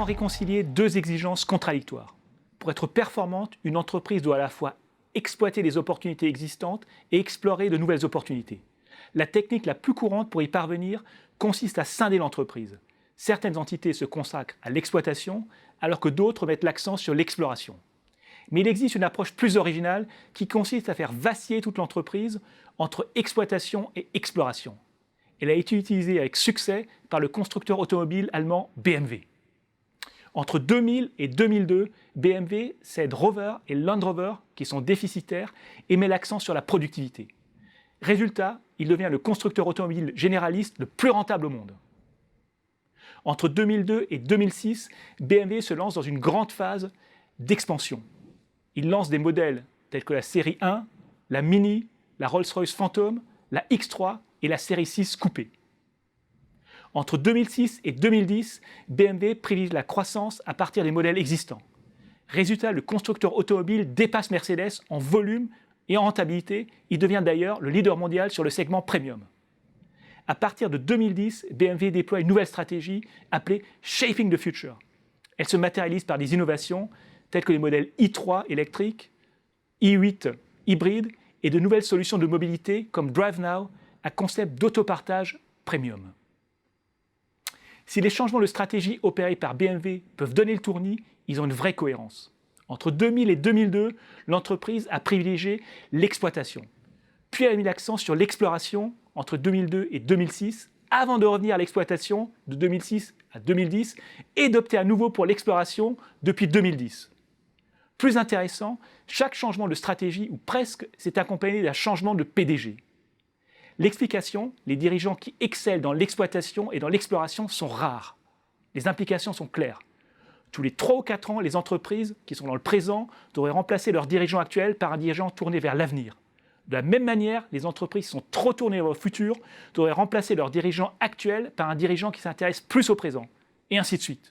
Comment réconcilier deux exigences contradictoires? Pour être performante, une entreprise doit à la fois exploiter les opportunités existantes et explorer de nouvelles opportunités. La technique la plus courante pour y parvenir consiste à scinder l'entreprise. Certaines entités se consacrent à l'exploitation, alors que d'autres mettent l'accent sur l'exploration. Mais il existe une approche plus originale qui consiste à faire vaciller toute l'entreprise entre exploitation et exploration. Elle a été utilisée avec succès par le constructeur automobile allemand BMW. Entre 2000 et 2002, BMW cède Rover et Land Rover, qui sont déficitaires, et met l'accent sur la productivité. Résultat, il devient le constructeur automobile généraliste le plus rentable au monde. Entre 2002 et 2006, BMW se lance dans une grande phase d'expansion. Il lance des modèles tels que la série 1, la Mini, la Rolls-Royce Phantom, la X3 et la série 6 coupée. Entre 2006 et 2010, BMW privilégie la croissance à partir des modèles existants. Résultat, le constructeur automobile dépasse Mercedes en volume et en rentabilité. Il devient d'ailleurs le leader mondial sur le segment premium. À partir de 2010, BMW déploie une nouvelle stratégie appelée « Shaping the Future ». Elle se matérialise par des innovations telles que les modèles i3 électriques, i8 hybride et de nouvelles solutions de mobilité comme DriveNow, un concept d'autopartage premium. Si les changements de stratégie opérés par BMW peuvent donner le tournis, ils ont une vraie cohérence. Entre 2000 et 2002, l'entreprise a privilégié l'exploitation. Puis elle a mis l'accent sur l'exploration entre 2002 et 2006, avant de revenir à l'exploitation de 2006 à 2010 et d'opter à nouveau pour l'exploration depuis 2010. Plus intéressant, chaque changement de stratégie, ou presque, s'est accompagné d'un changement de PDG. L'explication, les dirigeants qui excellent dans l'exploitation et dans l'exploration sont rares. Les implications sont claires. Tous les 3 ou 4 ans, les entreprises qui sont dans le présent devraient remplacer leurs dirigeants actuels par un dirigeant tourné vers l'avenir. De la même manière, les entreprises qui sont trop tournées vers le futur devraient remplacer leurs dirigeants actuels par un dirigeant qui s'intéresse plus au présent, et ainsi de suite.